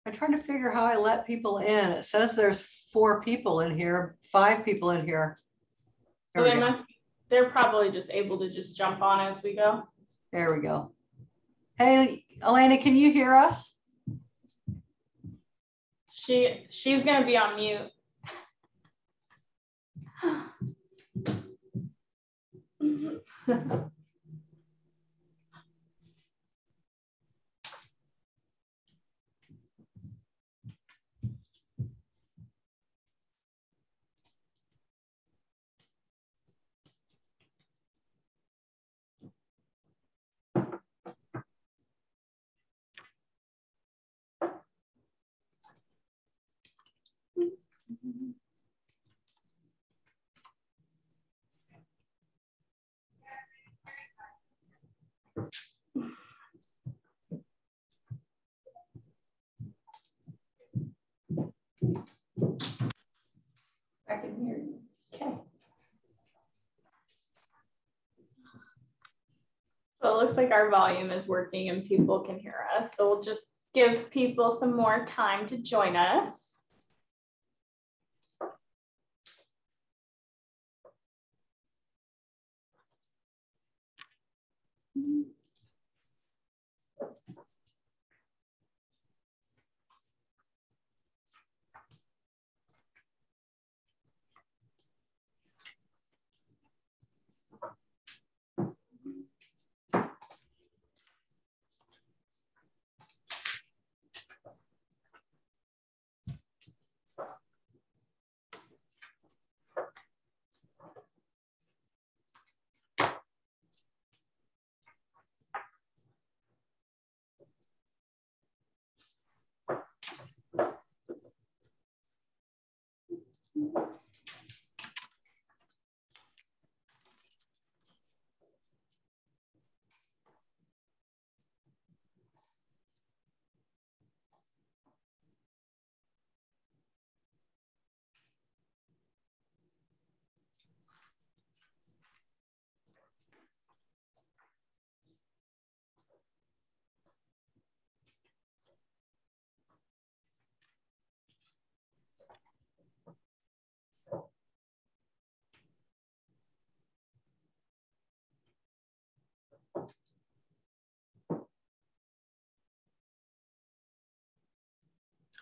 I'm trying to figure how I let people in. It says there's 4 people in here, 5 people in here. So they're probably just able to just jump on as we go. There we go. Hey, Elena, can you hear us? She's gonna be on mute. I can hear you. Okay. So it looks like our volume is working and people can hear us. So we'll just give people some more time to join us.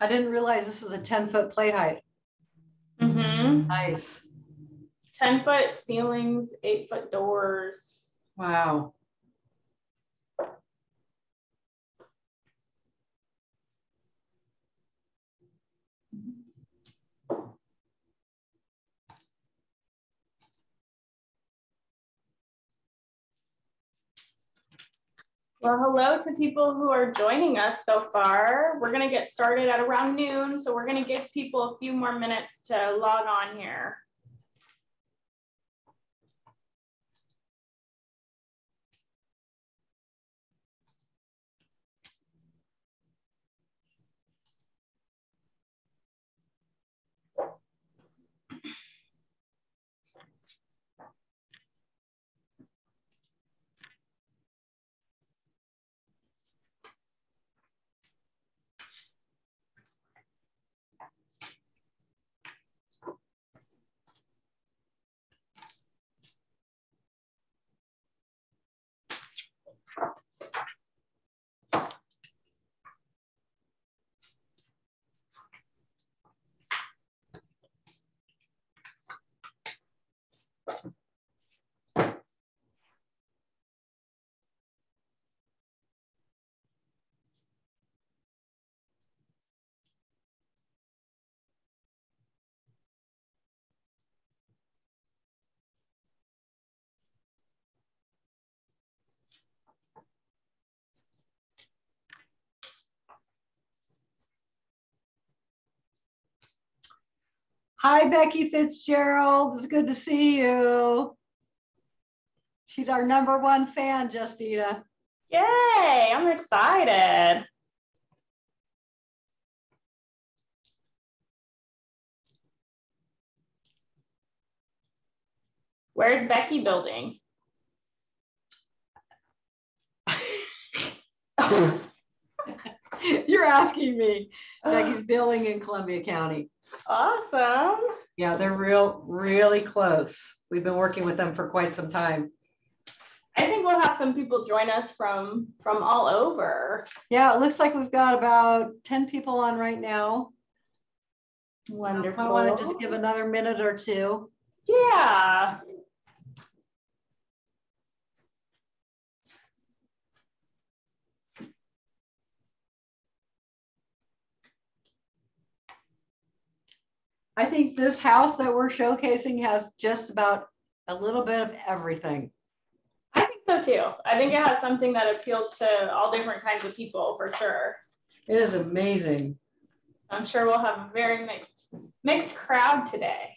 I didn't realize this is a 10-foot plate height. Mm-hmm. Nice. 10-foot ceilings, 8-foot doors. Wow. Well, hello to people who are joining us so far. We're going to get started at around noon, so we're going to give people a few more minutes to log on here. Hi, Becky Fitzgerald. It's good to see you. She's our #1 fan, Justina. Yay, I'm excited. Where's Becky building? You're you're asking me. Becky's billing in Columbia County. Awesome. Yeah, they're really close. We've been working with them for quite some time. I think we'll have some people join us from all over. Yeah, it looks like we've got about 10 people on right now. Wonderful. So I want to just give another minute or two. Yeah. I think this house that we're showcasing has just about a little bit of everything. I think so too. I think it has something that appeals to all different kinds of people for sure. It is amazing. I'm sure we'll have a very mixed crowd today.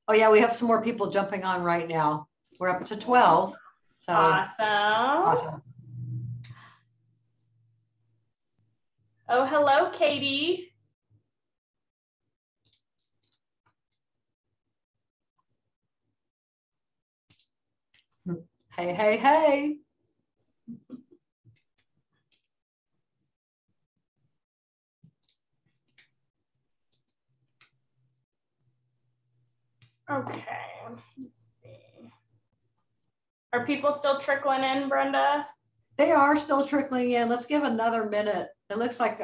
Oh yeah, we have some more people jumping on right now. We're up to 12. So awesome. Oh, hello, Katie. Hey, hey, hey. Okay, let's see. Are people still trickling in, Brenda? They are still trickling in. Let's give another minute. It looks like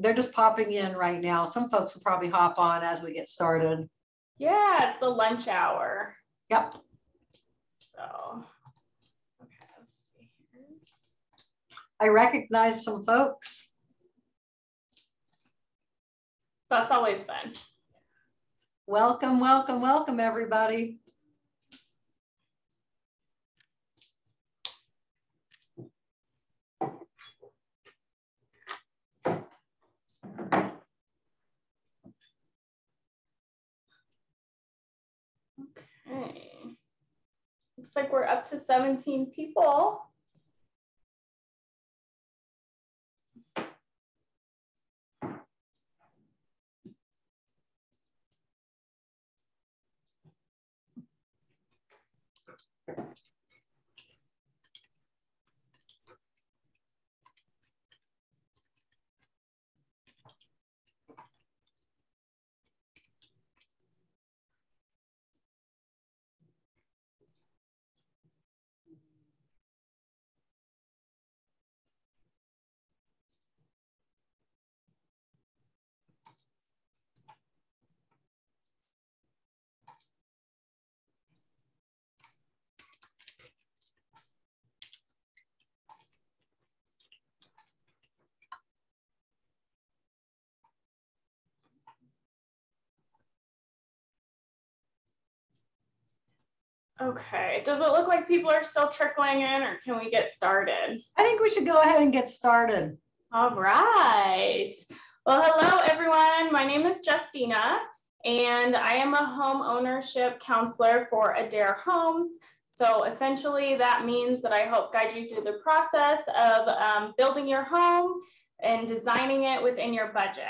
they're just popping in right now. Some folks will probably hop on as we get started. Yeah, it's the lunch hour. Yep. So, okay, let's see here. I recognize some folks. That's always fun. Welcome, welcome, welcome, everybody. Okay. Looks like we're up to 17 people. Okay, does it look like people are still trickling in, or can we get started? I think we should go ahead and get started. All right. Well, hello, everyone. My name is Justina, and I am a home ownership counselor for Adair Homes. So essentially, that means that I help guide you through the process of building your home and designing it within your budget.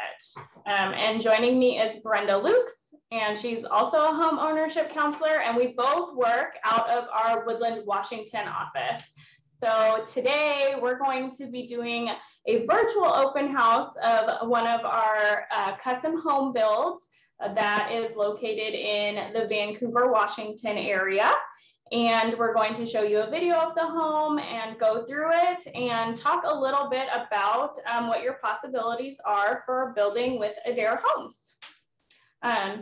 And joining me is Brenda Lukes, and she's also a home ownership counselor, and we both work out of our Woodland, Washington office. So today we're going to be doing a virtual open house of one of our custom home builds that is located in the Vancouver, Washington area. And we're going to show you a video of the home and go through it and talk a little bit about what your possibilities are for building with Adair Homes.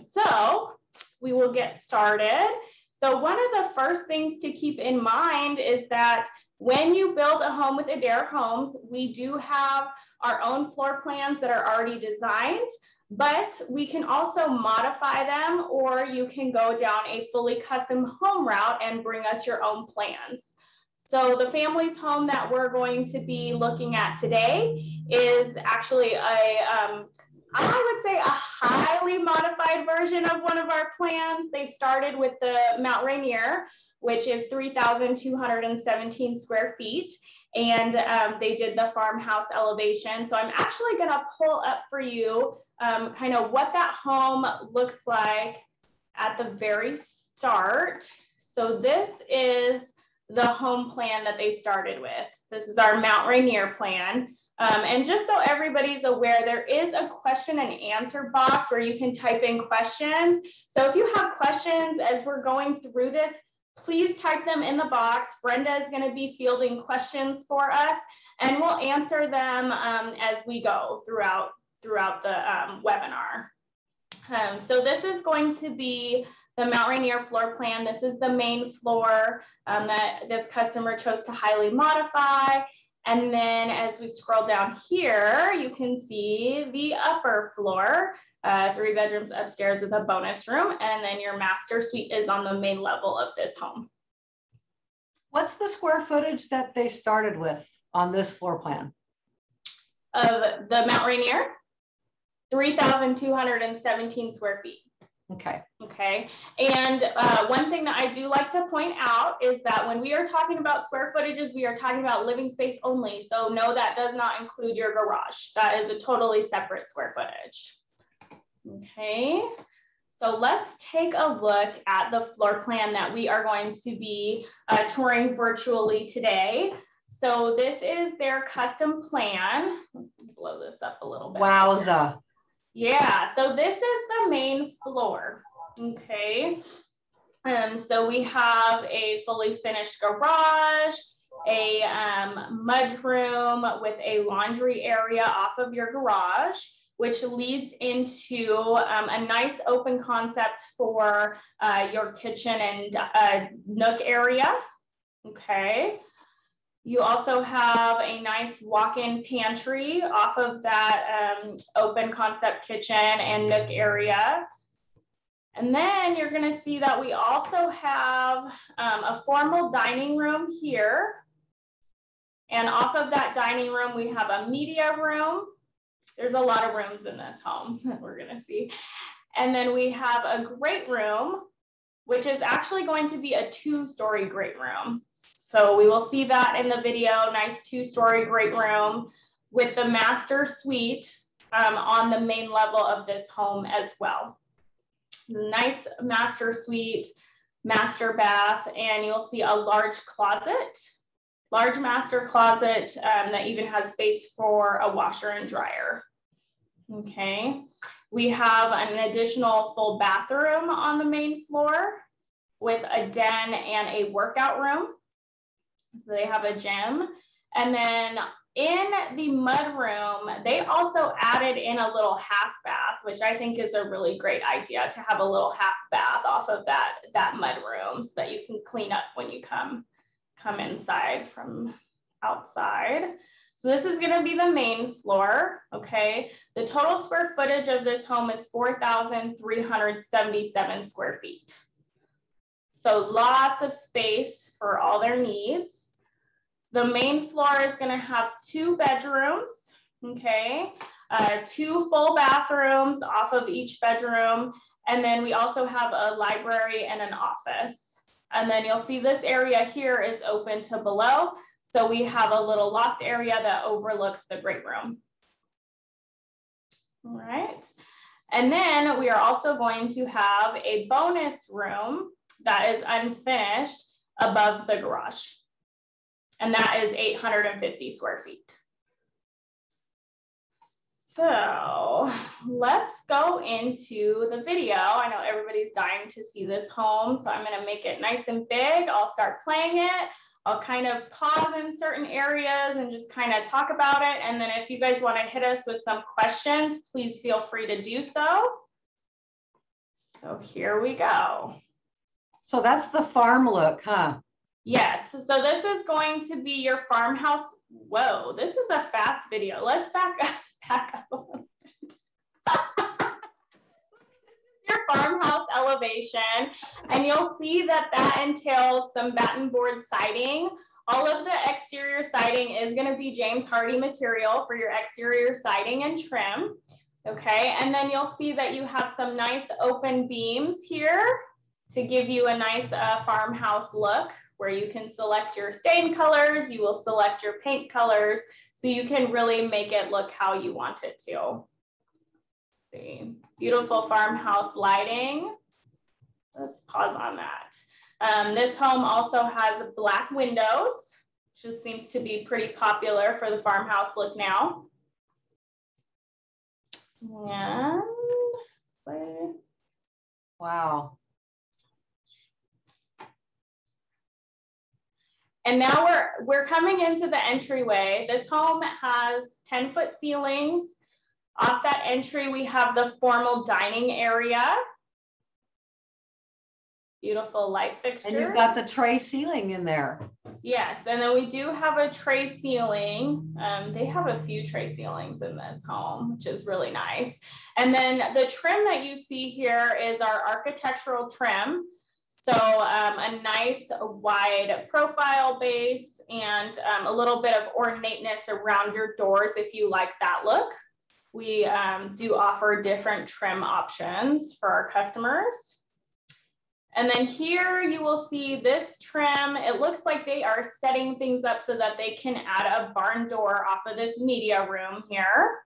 So we will get started. So one of the first things to keep in mind is that when you build a home with Adair Homes, we do have our own floor plans that are already designed, but we can also modify them, or you can go down a fully custom home route and bring us your own plans. So the family's home that we're going to be looking at today is actually a I would say a highly modified version of one of our plans. They started with the Mount Rainier, which is 3,217 square feet. And they did the farmhouse elevation. So I'm actually gonna pull up for you kind of what that home looks like at the very start. So this is the home plan that they started with. This is our Mount Rainier plan. And just so everybody's aware, there is a question and answer box where you can type in questions. So if you have questions as we're going through this, please type them in the box. Brenda is going to be fielding questions for us, and we'll answer them as we go throughout the webinar. So this is going to be the Mount Rainier floor plan. This is the main floor that this customer chose to highly modify. And then as we scroll down here, you can see the upper floor, 3 bedrooms upstairs with a bonus room. And then your master suite is on the main level of this home. What's the square footage that they started with on this floor plan? Of the Mount Rainier, 3,217 square feet. Okay. Okay. And one thing that I do like to point out is that when we are talking about square footages, we are talking about living space only. So no, that does not include your garage. That is a totally separate square footage. Okay. So let's take a look at the floor plan that we are going to be touring virtually today. So this is their custom plan. Let's blow this up a little bit. Wowza. Yeah, so this is the main floor, okay? So we have a fully finished garage, a mudroom with a laundry area off of your garage, which leads into a nice open concept for your kitchen and nook area, okay? You also have a nice walk-in pantry off of that open concept kitchen and nook area. And then you're gonna see that we also have a formal dining room here. And off of that dining room, we have a media room. There's a lot of rooms in this home that we're gonna see. And then we have a great room, which is actually going to be a 2-story great room. So we will see that in the video, nice 2-story great room with the master suite on the main level of this home as well. Nice master suite, master bath, and you'll see a large closet, large master closet that even has space for a washer and dryer. Okay, we have an additional full bathroom on the main floor with a den and a workout room. So they have a gym. And then in the mud room, they also added in a little half bath, which I think is a really great idea to have a little half bath off of that mud room so that you can clean up when you come inside from outside. So this is going to be the main floor, okay? The total square footage of this home is 4,377 square feet. So lots of space for all their needs. The main floor is going to have 2 bedrooms, okay? 2 full bathrooms off of each bedroom. And then we also have a library and an office. And then you'll see this area here is open to below. So we have a little loft area that overlooks the great room. All right. And then we are also going to have a bonus room that is unfinished above the garage. And that is 850 square feet. So let's go into the video. I know everybody's dying to see this home, so I'm gonna make it nice and big. I'll start playing it. I'll kind of pause in certain areas and just kind of talk about it. And then if you guys wanna hit us with some questions, please feel free to do so. So here we go. So that's the farm look, huh? Yes, so this is going to be your farmhouse. Whoa, this is a fast video. Let's back up a little bit. Your farmhouse elevation, and you'll see that that entails some batten board siding. All of the exterior siding is going to be James Hardie material for your exterior siding and trim. Okay, and then you'll see that you have some nice open beams here to give you a nice farmhouse look, where you can select your stain colors, you will select your paint colors, so you can really make it look how you want it to. Let's see, beautiful farmhouse lighting. Let's pause on that. This home also has black windows, which just seems to be pretty popular for the farmhouse look now. And wow. And now we're coming into the entryway. This home has 10-foot ceilings. Off that entry, we have the formal dining area. Beautiful light fixtures. And you've got the tray ceiling in there. Yes, and then we do have a tray ceiling. They have a few tray ceilings in this home, which is really nice. And then the trim that you see here is our architectural trim. So a nice wide profile base and a little bit of ornateness around your doors if you like that look. We do offer different trim options for our customers. And then here you will see this trim. It looks like they are setting things up so that they can add a barn door off of this media room here.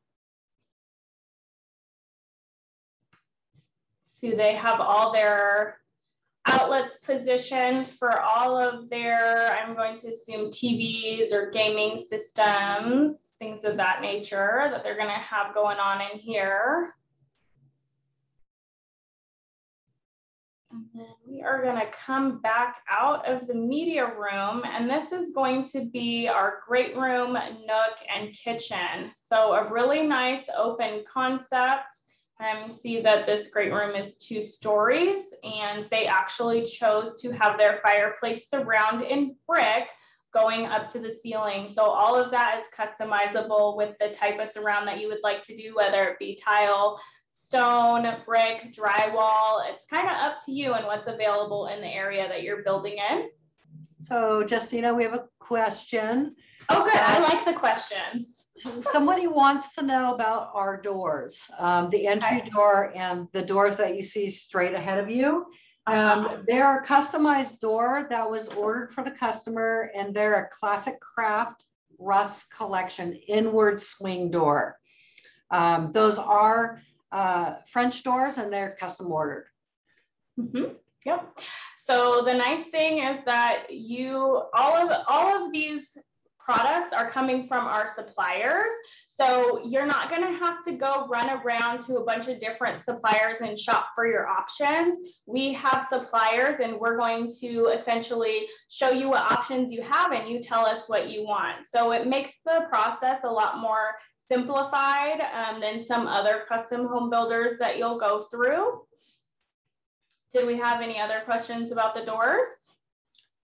So they have all their outlets positioned for all of their, I'm going to assume, TVs or gaming systems, things of that nature that they're going to have going on in here. And then we are going to come back out of the media room, and this is going to be our great room, nook, and kitchen. So a really nice open concept. You see that this great room is 2 stories, and they actually chose to have their fireplace surround in brick going up to the ceiling. So all of that is customizable with the type of surround that you would like to do, whether it be tile, stone, brick, drywall. It's kind of up to you and what's available in the area that you're building in. So Justina, we have a question. Oh, good. I like the questions. Somebody wants to know about our doors, the entry door and the doors that you see straight ahead of you. They're a customized door that was ordered for the customer, and they're a classic craft Rust collection inward swing door. Those are French doors, and they're custom ordered. Yep. So the nice thing is that all of these products are coming from our suppliers. So you're not going to have to go run around to a bunch of different suppliers and shop for your options. We have suppliers, and we're going to essentially show you what options you have, and you tell us what you want. So it makes the process a lot more simplified than some other custom home builders that you'll go through. Did we have any other questions about the doors?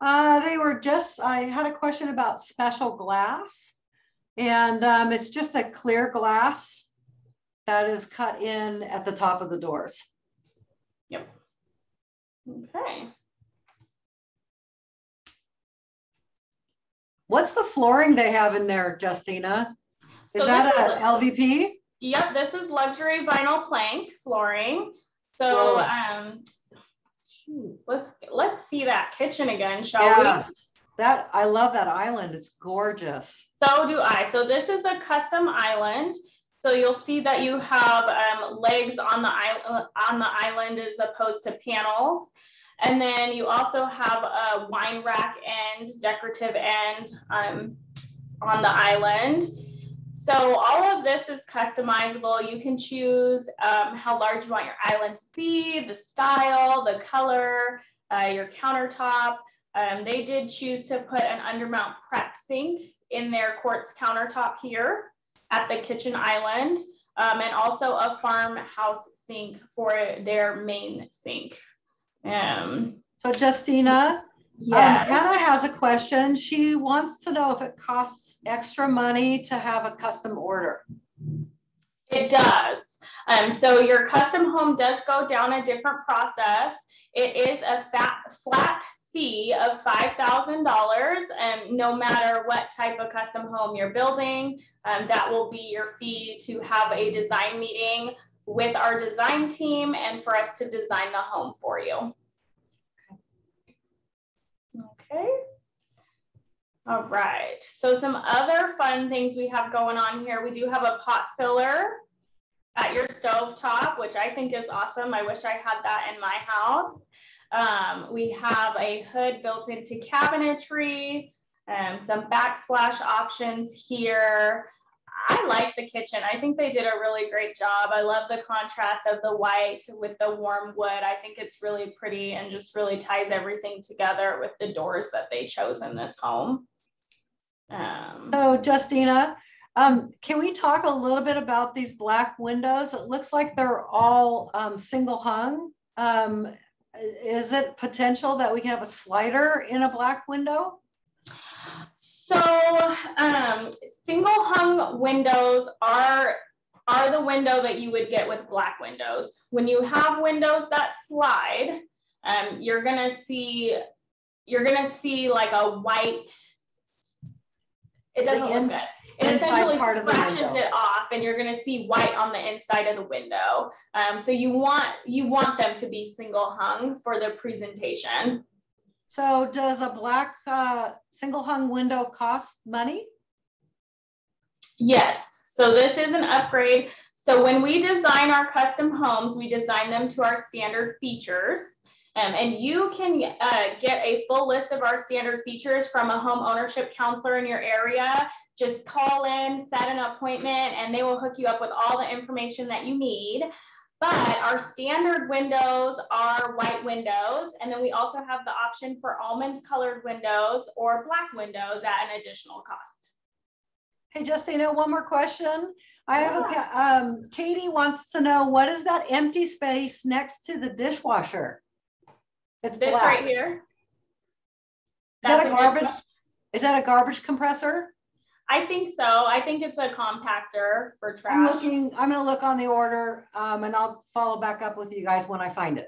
I had a question about special glass, and it's just a clear glass that is cut in at the top of the doors. Yep. Okay. What's the flooring they have in there, Justina? Is that an LVP? Yep, this is luxury vinyl plank flooring. So let's see that kitchen again, shall we? That, I love that island. It's gorgeous. So do I. So this is a custom island. So you'll see that you have legs on the island as opposed to panels. And then you also have a wine rack end, decorative end on the island. So all of this is customizable. You can choose how large you want your island to be, the style, the color, your countertop. They did choose to put an undermount prep sink in their quartz countertop here at the kitchen island, and also a farmhouse sink for their main sink. So Justina, Hannah has a question. She wants to know if it costs extra money to have a custom order. It does. So your custom home does go down a different process. It is a flat fee of $5,000, no matter what type of custom home you're building. That will be your fee to have a design meeting with our design team and for us to design the home for you. Okay. All right. So some other fun things we have going on here. We do have a pot filler at your stove top, which I think is awesome. I wish I had that in my house. We have a hood built into cabinetry, some backsplash options here. I like the kitchen. I think they did a really great job. I love the contrast of the white with the warm wood. I think it's really pretty and just really ties everything together with the doors that they chose in this home. So Justina, can we talk a little bit about these black windows? It looks like they're all single hung. Is it potential that we can have a slider in a black window? So single hung windows are the window that you would get with black windows. When you have windows that slide, you're gonna see like a white. It doesn't look good. It essentially scratches it off, and you're going to see white on the inside of the window. So you want them to be single hung for the presentation. So does a black single hung window cost money? Yes. So this is an upgrade. So when we design our custom homes, we design them to our standard features. And you can get a full list of our standard features from a home ownership counselor in your area. Just call in, set an appointment, and they will hook you up with all the information that you need. But our standard windows are white windows. And then we also have the option for almond colored windows or black windows at an additional cost. Hey, Justina, one more question. I have Katie wants to know, what is that empty space next to the dishwasher? It's this black. Right here. Is that a garbage compressor? I think so. I think it's a compactor for trash. I'm gonna look on the order and I'll follow back up with you guys when I find it.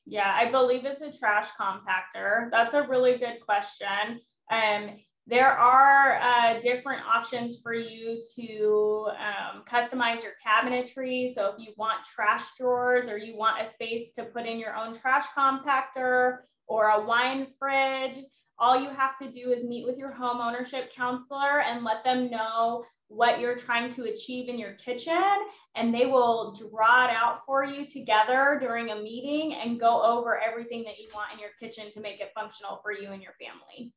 Yeah, I believe it's a trash compactor. That's a really good question. There are different options for you to customize your cabinetry. So if you want trash drawers or you want a space to put in your own trash compactor or a wine fridge, all you have to do is meet with your home ownership counselor and let them know what you're trying to achieve in your kitchen, and they will draw it out for you together during a meeting and go over everything that you want in your kitchen to make it functional for you and your family.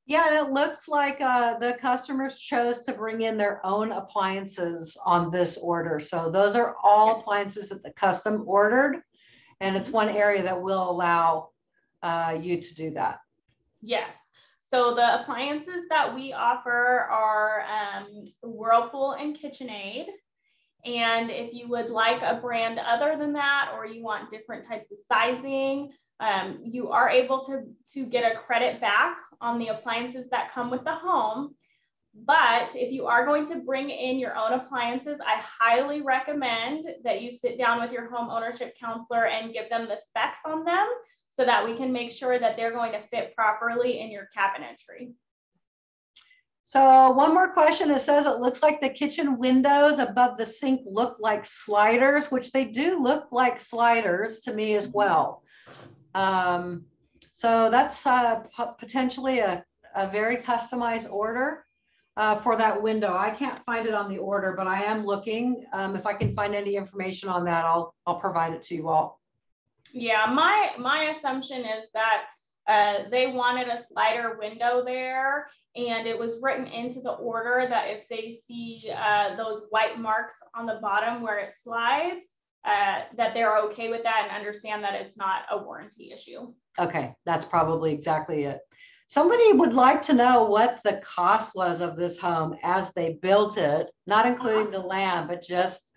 Yeah, and it looks like the customers chose to bring in their own appliances on this order. So those are all appliances that the custom ordered, and it's one area that will allow you to do that. Yes. So the appliances that we offer are Whirlpool and KitchenAid. And if you would like a brand other than that, or you want different types of sizing, you are able to get a credit back on the appliances that come with the home. But if you are going to bring in your own appliances, I highly recommend that you sit down with your home ownership counselor and give them the specs on them so that we can make sure that they're going to fit properly in your cabinetry. So one more question. It says it looks like the kitchen windows above the sink look like sliders, which they do look like sliders to me as well. So that's potentially a very customized order for that window. I can't find it on the order, but I am looking. If I can find any information on that, I'll provide it to you all. Yeah, my assumption is that they wanted a slider window there, and it was written into the order that if they see those white marks on the bottom where it slides, that they're okay with that and understand that it's not a warranty issue. Okay, that's probably exactly it. Somebody would like to know what the cost was of this home as they built it, not including the land, but just,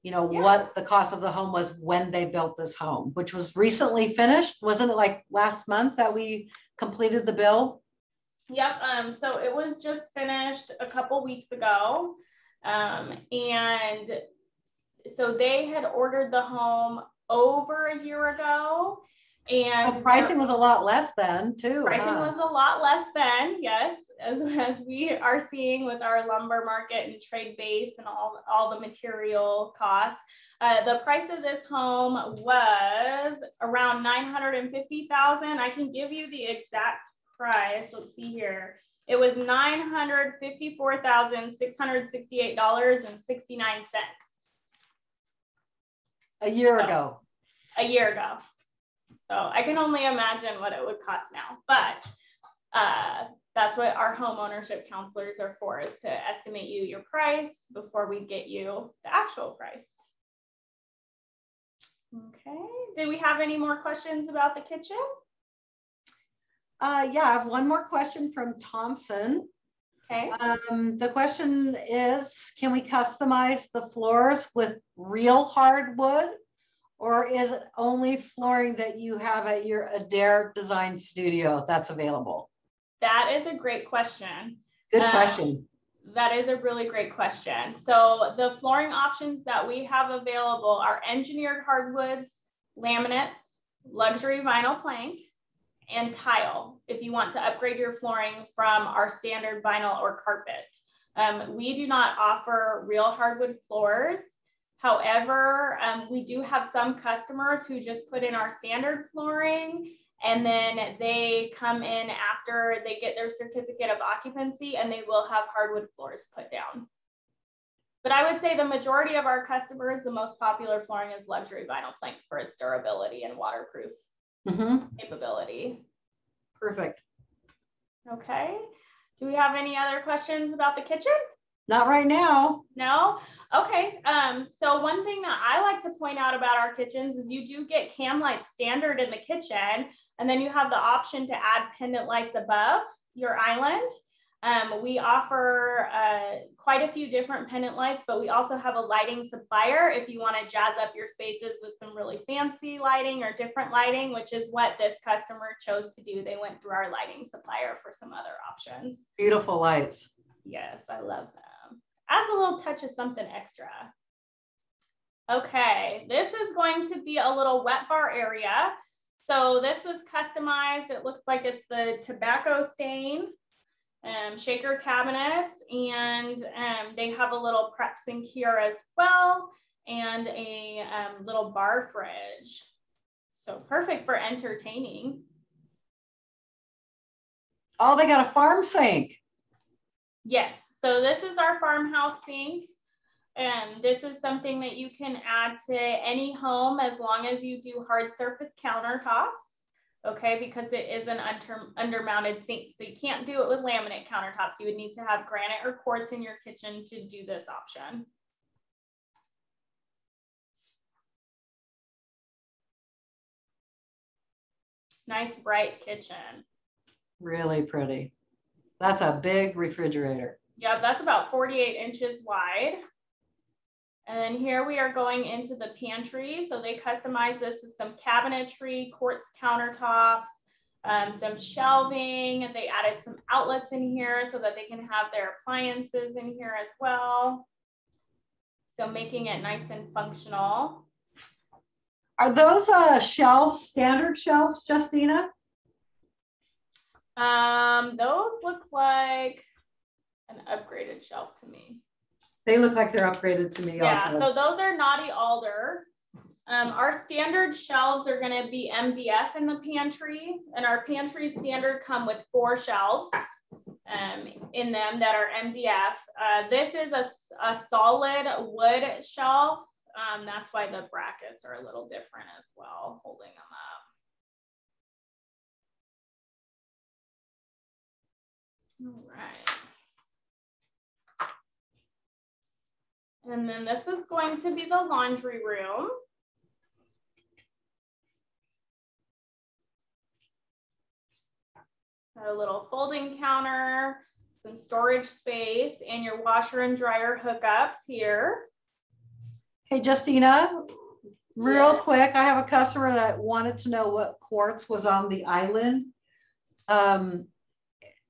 you know, what the cost of the home was when they built this home, which was recently finished. Wasn't it like last month that we completed the build? Yep. So it was just finished a couple weeks ago. And so they had ordered the home over a year ago. And oh, pricing was a lot less then too. Pricing was a lot less then, yes, as we are seeing with our lumber market and trade base and all the material costs. The price of this home was around $950,000. I can give you the exact price. Let's see here. It was $954,668.69. A year ago. A year ago. So I can only imagine what it would cost now, but that's what our home ownership counselors are for, is to estimate you your price before we get you the actual price. Okay, did we have any more questions about the kitchen? Yeah, I have one more question from Thompson. Okay. The question is, can we customize the floors with real hardwood, or is it only flooring that you have at your Adair design studio that's available? That is a great question. Good question. That is a really great question. So the flooring options that we have available are engineered hardwoods, laminates, luxury vinyl plank, and tile, if you want to upgrade your flooring from our standard vinyl or carpet. We do not offer real hardwood floors. However, we do have some customers who just put in our standard flooring, and then they come in after they get their certificate of occupancy, and they will have hardwood floors put down. But I would say the majority of our customers, the most popular flooring is luxury vinyl plank for its durability and waterproof capability. Perfect. Okay. Do we have any other questions about the kitchen? Not right now. No? Okay. So one thing that I like to point out about our kitchens is you do get cam lights standard in the kitchen, and then you have the option to add pendant lights above your island. We offer quite a few different pendant lights, but we also have a lighting supplier if you want to jazz up your spaces with some really fancy lighting or different lighting, which is what this customer chose to do. They went through our lighting supplier for some other options. Beautiful lights. Yes, I love them. Adds a little touch of something extra. Okay, this is going to be a little wet bar area. So this was customized. It looks like it's the tobacco stain. Shaker cabinets, and they have a little prep sink here as well, and a little bar fridge. So perfect for entertaining. Oh, they got a farm sink. Yes, so this is our farmhouse sink. And this is something that you can add to any home as long as you do hard surface countertops. Okay, because it is an under-mounted sink. So you can't do it with laminate countertops. You would need to have granite or quartz in your kitchen to do this option. Nice, bright kitchen. Really pretty. That's a big refrigerator. Yeah, that's about 48 inches wide. And then here we are going into the pantry. So they customized this with some cabinetry, quartz countertops, some shelving. They added some outlets in here so that they can have their appliances in here as well. So making it nice and functional. Are those shelves, standard shelves, Justina? Those look like an upgraded shelf to me. They look like they're upgraded to me also. Yeah, so those are Naughty Alder. Our standard shelves are going to be MDF in the pantry, and our pantry standard come with 4 shelves in them that are MDF. This is a solid wood shelf. That's why the brackets are a little different as well, holding them up. All right. And then this is going to be the laundry room. Got a little folding counter, some storage space, and your washer and dryer hookups here. Hey, Justina, real quick, I have a customer that wanted to know what quartz was on the island.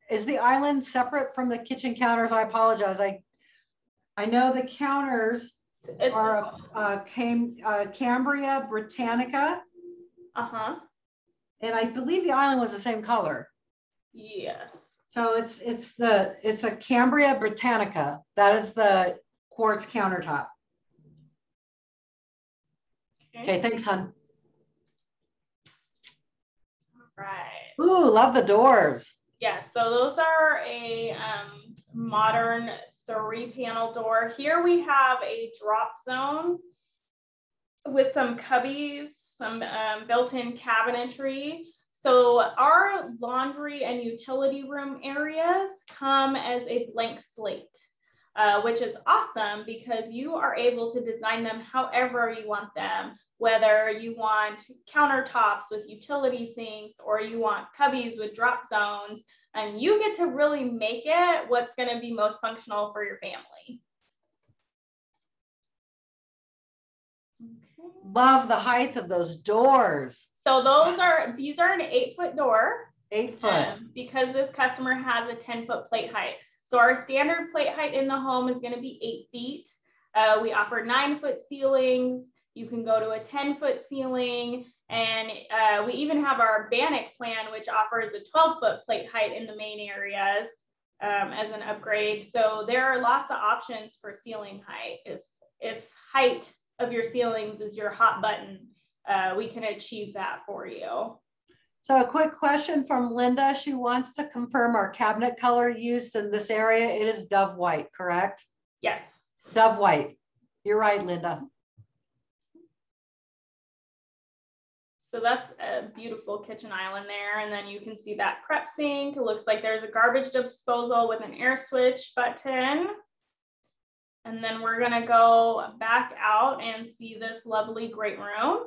Is the island separate from the kitchen counters? I apologize. I know the counters are Cambria Britannica. Uh-huh. And I believe the island was the same color. Yes. So it's a Cambria Britannica. That is the quartz countertop. Okay, thanks, hon. All right. Ooh, love the doors. Yeah, so those are a modern 3-panel door. Here we have a drop zone with some cubbies, some built-in cabinetry. So our laundry and utility room areas come as a blank slate, which is awesome because you are able to design them however you want them, whether you want countertops with utility sinks or you want cubbies with drop zones, and you get to really make it what's going to be most functional for your family. Okay. Love the height of those doors. So these are an 8-foot door. 8 foot. Because this customer has a 10-foot plate height. So our standard plate height in the home is going to be 8 feet. We offer 9-foot ceilings. You can go to a 10-foot ceiling. And we even have our Bannock plan, which offers a 12-foot plate height in the main areas as an upgrade. So there are lots of options for ceiling height. If height of your ceilings is your hot button, we can achieve that for you. So a quick question from Linda. She wants to confirm our cabinet color used in this area. It is dove white, correct? Yes. Dove white. You're right, Linda. So that's a beautiful kitchen island there. And then you can see that prep sink. It looks like there's a garbage disposal with an air switch button. And then we're gonna go back out and see this lovely great room.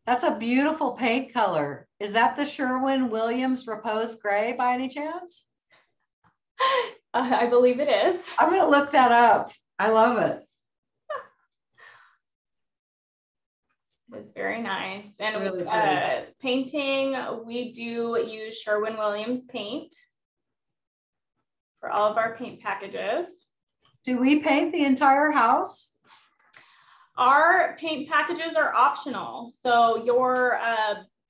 That's a beautiful paint color. Is that the Sherwin-Williams Repose Gray by any chance? I believe it is. I'm gonna look that up. I love it. It's very nice. And really painting, we do use Sherwin-Williams paint for all of our paint packages. Do we paint the entire house? Our paint packages are optional. So your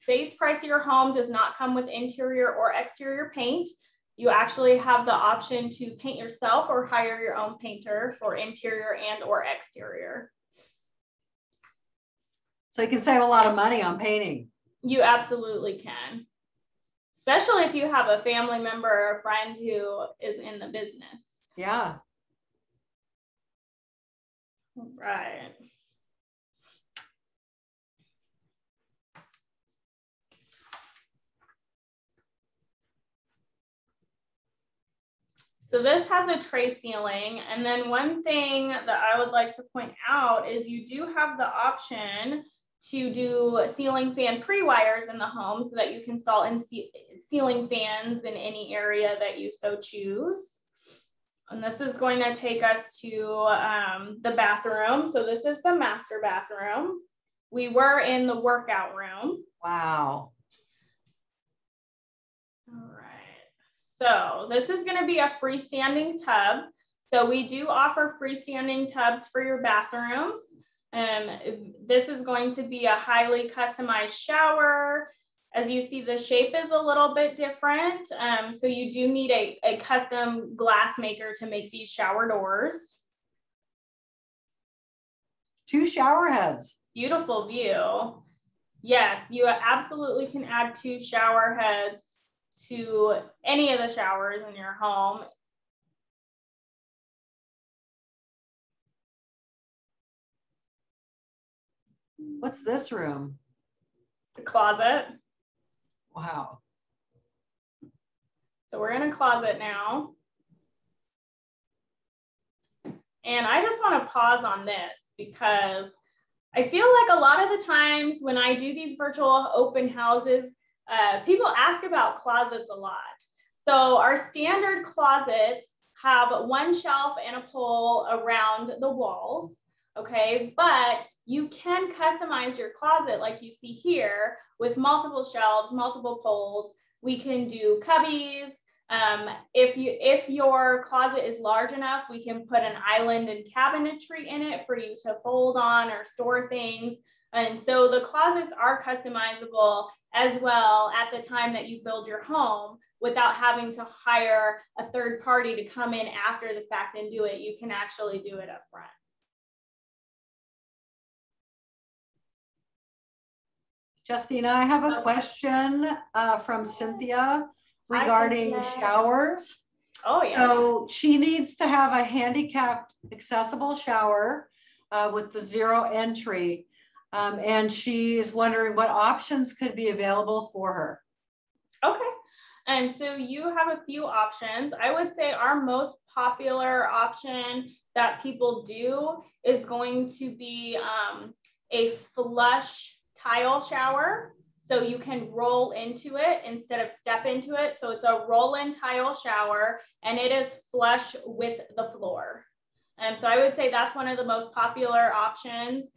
base price of your home does not come with interior or exterior paint. You actually have the option to paint yourself or hire your own painter for interior and or exterior. So you can save a lot of money on painting. You absolutely can, especially if you have a family member or a friend who is in the business. Yeah. Right. So this has a tray ceiling. And then one thing that I would like to point out is you do have the option to do ceiling fan pre-wires in the home so that you can install in ceiling fans in any area that you so choose. And this is going to take us to the bathroom. So this is the master bathroom. We were in the workout room. Wow. All right. So this is going to be a freestanding tub. So we do offer freestanding tubs for your bathrooms. This is going to be a highly customized shower. As you see, the shape is a little bit different. So you do need a custom glass maker to make these shower doors. 2 shower heads. Beautiful view. Yes, you absolutely can add 2 shower heads to any of the showers in your home. What's this room? The closet. Wow. So we're in a closet now. And I just want to pause on this because I feel like a lot of the times when I do these virtual open houses, people ask about closets a lot. So our standard closets have 1 shelf and a pole around the walls, okay? But you can customize your closet like you see here with multiple shelves, multiple poles. We can do cubbies. If your closet is large enough, we can put an island and cabinetry in it for you to fold on or store things. And so the closets are customizable as well at the time that you build your home without having to hire a third party to come in after the fact and do it. You can actually do it up front. Justina, I have a question from Cynthia regarding showers. Oh, yeah. So she needs to have a handicapped accessible shower with the 0 entry. And she's wondering what options could be available for her. Okay. And so you have a few options. I would say our most popular option that people do is going to be a flush tile shower. So you can roll into it instead of step into it. So it's a roll-in tile shower and it is flush with the floor. And so I would say that's one of the most popular options.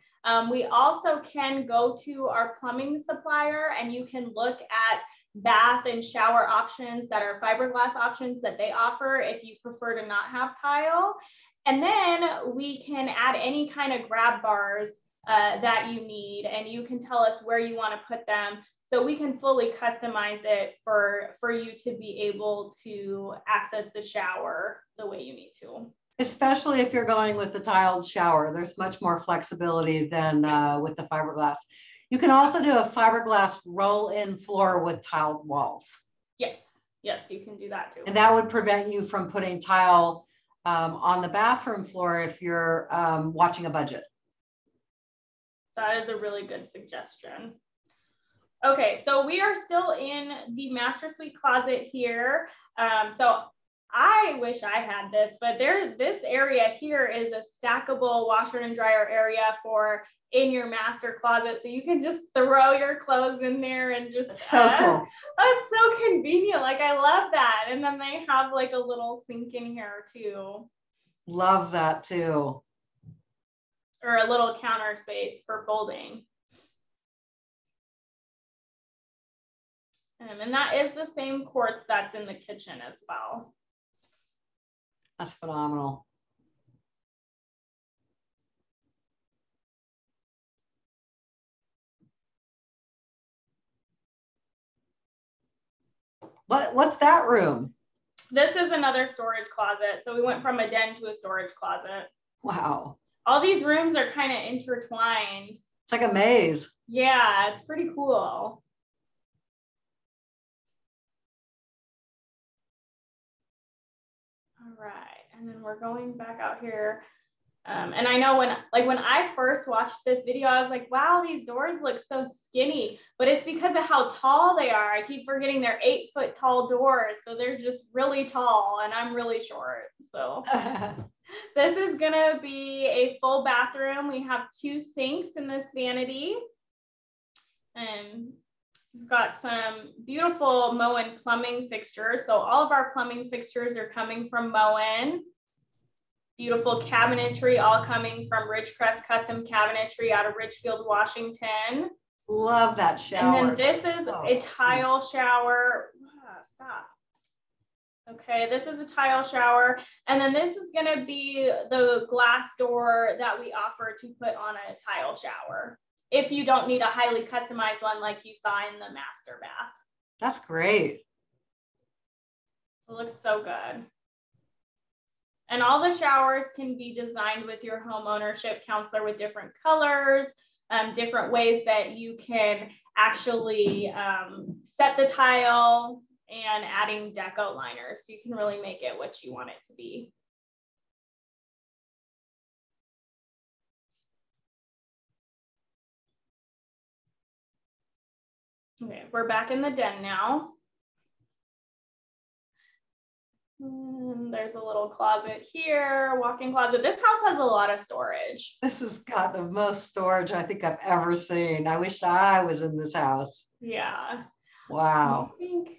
We also can go to our plumbing supplier and you can look at bath and shower options that are fiberglass options that they offer if you prefer to not have tile. And then we can add any kind of grab bars that you need, and you can tell us where you want to put them. So we can fully customize it for you to be able to access the shower the way you need to. Especially if you're going with the tiled shower, there's much more flexibility than with the fiberglass. You can also do a fiberglass roll-in floor with tiled walls. Yes, yes, you can do that too. And that would prevent you from putting tile on the bathroom floor if you're watching a budget. That is a really good suggestion. Okay, so we are still in the master suite closet here. So I wish I had this, but this area here is a stackable washer and dryer area for in your master closet. So you can just throw your clothes in there and just, that's so cool. That's so convenient. Like, I love that. And then they have like a little sink in here too. Love that too. Or a little counter space for folding. And that is the same quartz that's in the kitchen as well. That's phenomenal. What's that room? This is another storage closet. So we went from a den to a storage closet. Wow. All these rooms are kind of intertwined. It's like a maze. Yeah, it's pretty cool. All right, and then we're going back out here. And I know when I first watched this video, I was like, wow, these doors look so skinny, but it's because of how tall they are. I keep forgetting they're 8-foot tall doors. So they're just really tall and I'm really short. So this is gonna be a full bathroom. We have 2 sinks in this vanity. And we've got some beautiful Moen plumbing fixtures. So all of our plumbing fixtures are coming from Moen. Beautiful cabinetry, all coming from Ridgecrest Custom Cabinetry out of Ridgefield, Washington. Love that shower. And then this is a tile shower. Stop. Okay, this is a tile shower. And then this is going to be the glass door that we offer to put on a tile shower, if you don't need a highly customized one like you saw in the master bath. That's great. It looks so good. And all the showers can be designed with your home ownership counselor with different colors, different ways that you can actually set the tile and adding deco liners. So you can really make it what you want it to be. Okay, we're back in the den now. There's a little closet here, walk-in closet. This house has a lot of storage. This has got the most storage I think I've ever seen. I wish I was in this house. Yeah. Wow. I think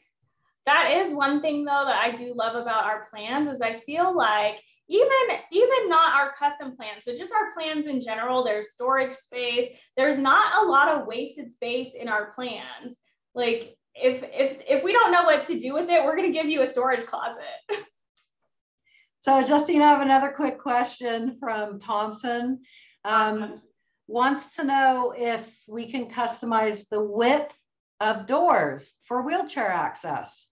that is one thing though that I do love about our plans is I feel like even not our custom plans, but just our plans in general, there's storage space. There's not a lot of wasted space in our plans. Like if we don't know what to do with it, we're going to give you a storage closet. So Justine, I have another quick question from Thompson. Wants to know if we can customize the width of doors for wheelchair access.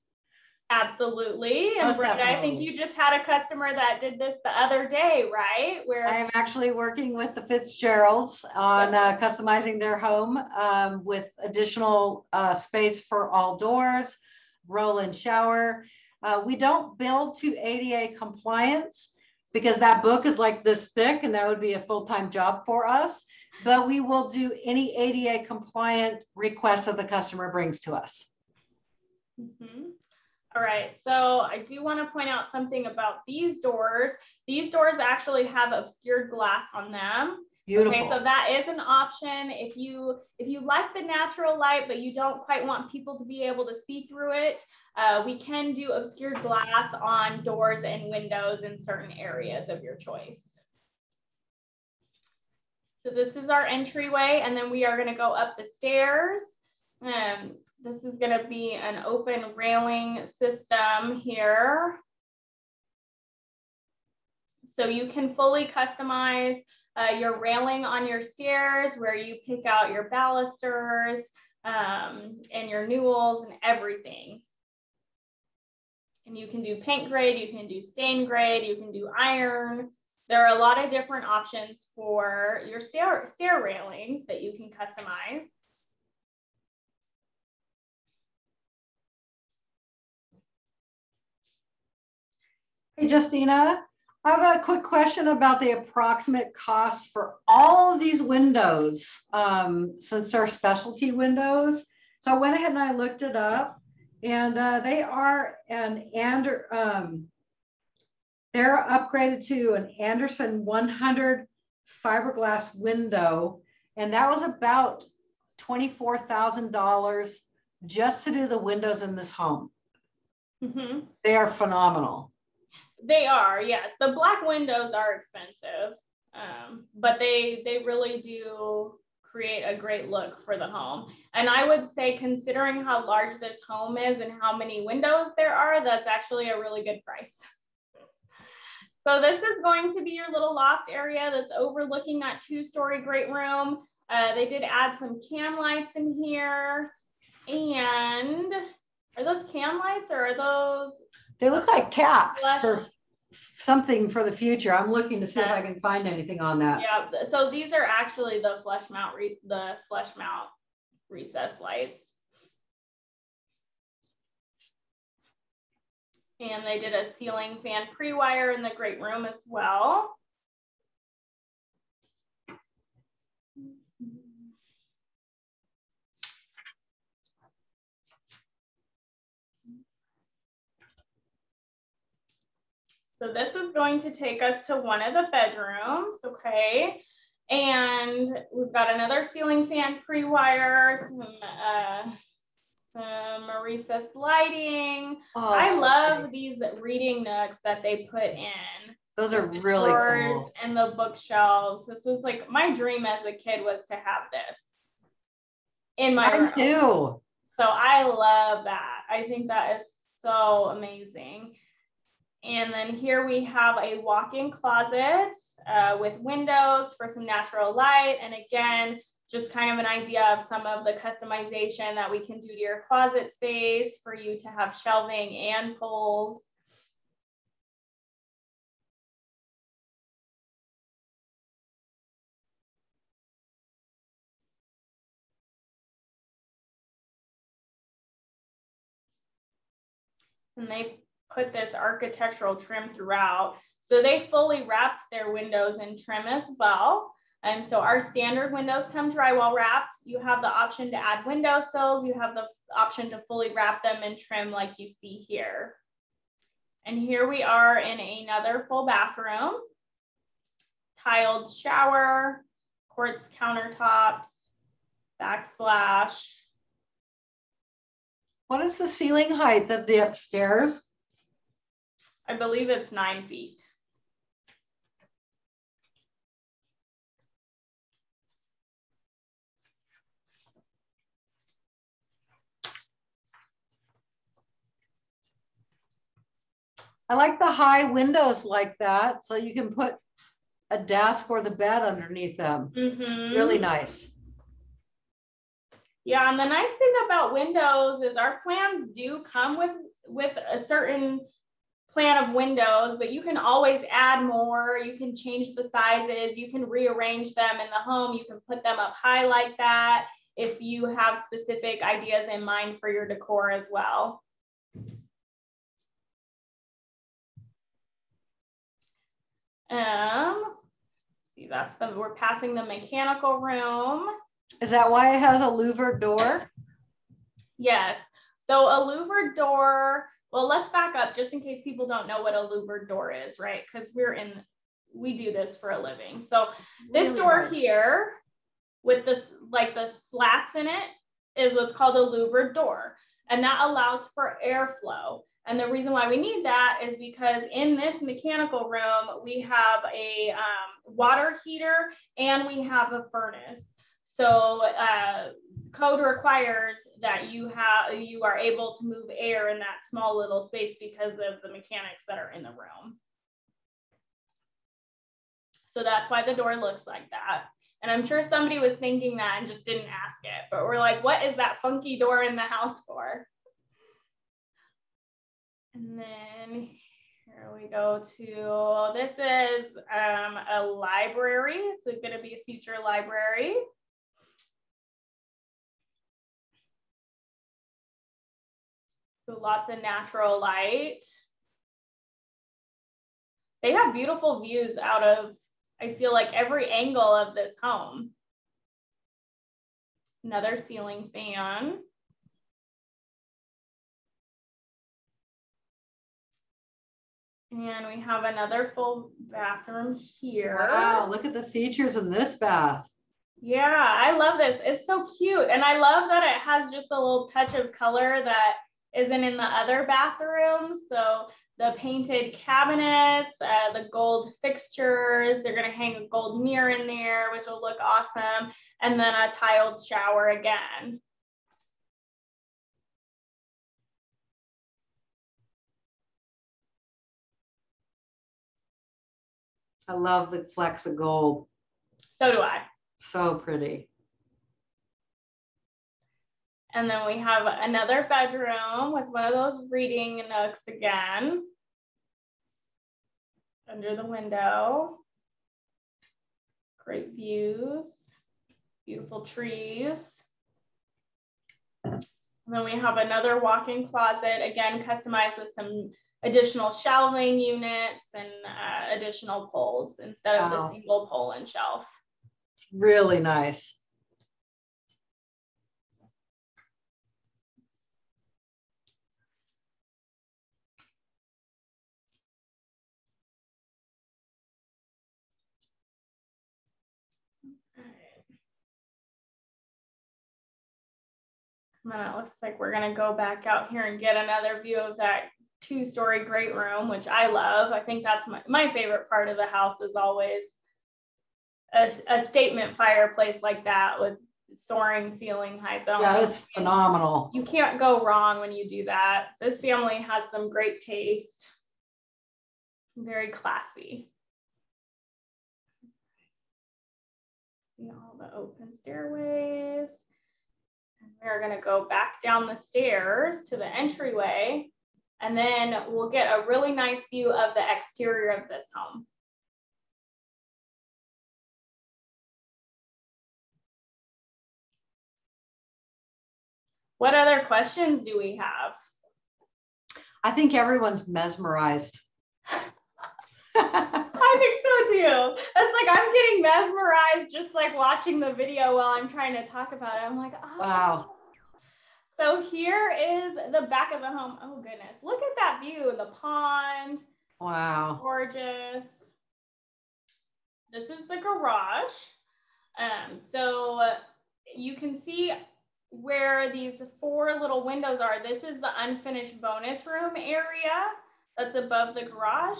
Absolutely. And Most Brenda, I think definitely. you just had a customer that did this the other day, right? Where I am actually working with the Fitzgeralds on customizing their home with additional space for all doors, roll-in shower. We don't build to ADA compliance because that book is like this thick and that would be a full-time job for us. But we will do any ADA compliant request that the customer brings to us. Mm-hmm. All right, so I do want to point out something about these doors. These doors actually have obscured glass on them. Beautiful. Okay, so that is an option if you like the natural light, but you don't quite want people to be able to see through it. We can do obscured glass on doors and windows in certain areas of your choice. So this is our entryway, and then we are going to go up the stairs. This is going to be an open railing system here. So you can fully customize your railing on your stairs where you pick out your balusters and your newels and everything. And you can do paint grade, you can do stain grade, you can do iron. There are a lot of different options for your stair railings that you can customize. Hey, Justina, I have a quick question about the approximate cost for all of these windows, since they're specialty windows. So I went ahead and I looked it up, and they are they're upgraded to an Anderson 100 fiberglass window, and that was about $24,000 just to do the windows in this home. Mm-hmm. They are phenomenal. They are, yes. The black windows are expensive, but they really do create a great look for the home. And I would say, considering how large this home is and how many windows there are, that's actually a really good price. So this is going to be your little loft area that's overlooking that two-story great room. They did add some can lights in here. And are those can lights or are those? They look like caps for something for the future. I'm looking to see if I can find anything on that. Yeah, so these are actually the flush mount recessed lights. And they did a ceiling fan pre-wire in the great room as well. So this is going to take us to one of the bedrooms, okay? And we've got another ceiling fan pre-wire, some recessed lighting. Oh, I love these reading nooks that they put in. Those are really cool. And the bookshelves. This was like my dream as a kid, was to have this in my room. Mine too. So I love that. I think that is so amazing. And then here we have a walk-in closet with windows for some natural light. And again, just kind of an idea of some of the customization that we can do to your closet space for you to have shelving and poles. And they put this architectural trim throughout. So they fully wrapped their windows in trim as well. And so our standard windows come drywall wrapped. You have the option to add window sills. You have the option to fully wrap them in trim like you see here. And here we are in another full bathroom. Tiled shower, quartz countertops, backsplash. What is the ceiling height of the upstairs? I believe it's 9 feet. I like the high windows like that, so you can put a desk or the bed underneath them. Mm-hmm. Really nice. Yeah, and the nice thing about windows is our plans do come with a certain plan of windows, but you can always add more. You can change the sizes. You can rearrange them in the home. You can put them up high like that if you have specific ideas in mind for your decor as well. See, we're passing the mechanical room. Is that why it has a louvered door? Yes. So a louvered door, well, let's back up just in case people don't know what a louvered door is, right? Because we do this for a living. So this Really door hard. here with this, like the slats in it, is what's called a louvered door. And that allows for airflow. And the reason why we need that is because in this mechanical room, we have a water heater and we have a furnace. So code requires that you are able to move air in that small little space because of the mechanics that are in the room. So that's why the door looks like that. And I'm sure somebody was thinking that and just didn't ask it, but we're like, what is that funky door in the house for? And then here we go to, this is a library. It's going to be a future library. So lots of natural light. They have beautiful views out of, I feel like, every angle of this home. Another ceiling fan. And we have another full bathroom here. Wow, look at the features in this bath. Yeah, I love this. It's so cute. And I love that it has just a little touch of color that isn't in the other bathrooms. So the painted cabinets, the gold fixtures, they're going to hang a gold mirror in there, which will look awesome. And then a tiled shower again. I love the flecks of gold. So do I. So pretty. And then we have another bedroom with one of those reading nooks again. Under the window. Great views. Beautiful trees. And then we have another walk-in closet, again, customized with some additional shelving units and additional poles instead of the single pole and shelf. Really nice. And then it looks like we're going to go back out here and get another view of that two-story great room, which I love. I think that's my favorite part of the house is always a statement fireplace like that with soaring ceiling heights. Yeah, it's phenomenal. You can't go wrong when you do that. This family has some great taste. Very classy. See all the open stairways. And we're going to go back down the stairs to the entryway, and then we'll get a really nice view of the exterior of this home. What other questions do we have? I think everyone's mesmerized. I think so too. It's like I'm getting mesmerized just like watching the video while I'm trying to talk about it. I'm like, oh. Wow. So here is the back of the home. Oh goodness, look at that view, the pond. Wow. Gorgeous. This is the garage. So you can see where these 4 little windows are. This is the unfinished bonus room area that's above the garage.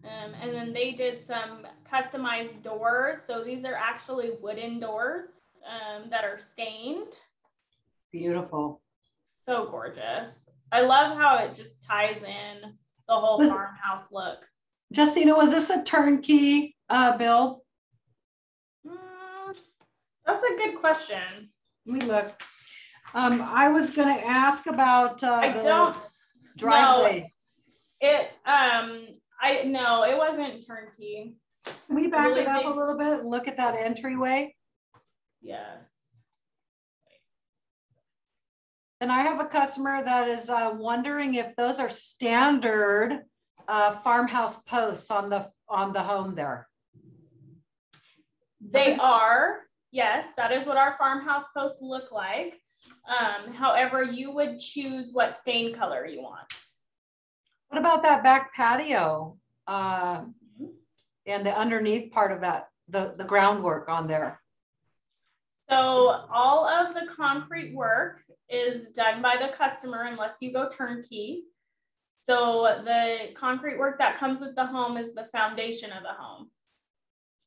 And then they did some customized doors. So these are actually wooden doors that are stained. Beautiful. So gorgeous. I love how it just ties in the whole farmhouse look. Justina, was this a turnkey build? That's a good question. Let me look. I was going to ask about the driveway. No, it wasn't turnkey. Can we back it up a little bit and look at that entryway? Yes. And I have a customer that is wondering if those are standard farmhouse posts on the home there. They are, yes, that is what our farmhouse posts look like. However, you would choose what stain color you want. What about that back patio and the underneath part of that, the groundwork on there? So all of the concrete work is done by the customer unless you go turnkey. So the concrete work that comes with the home is the foundation of the home.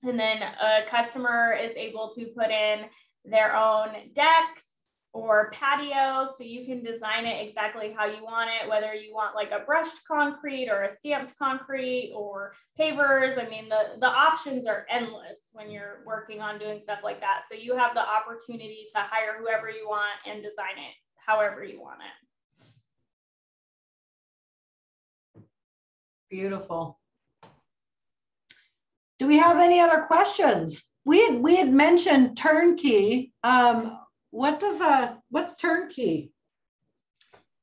And then a customer is able to put in their own decks or patio, so you can design it exactly how you want it, whether you want like a brushed concrete or a stamped concrete or pavers. I mean, the options are endless when you're working on doing stuff like that. So you have the opportunity to hire whoever you want and design it however you want it. Beautiful. Do we have any other questions? We had mentioned turnkey. What's turnkey?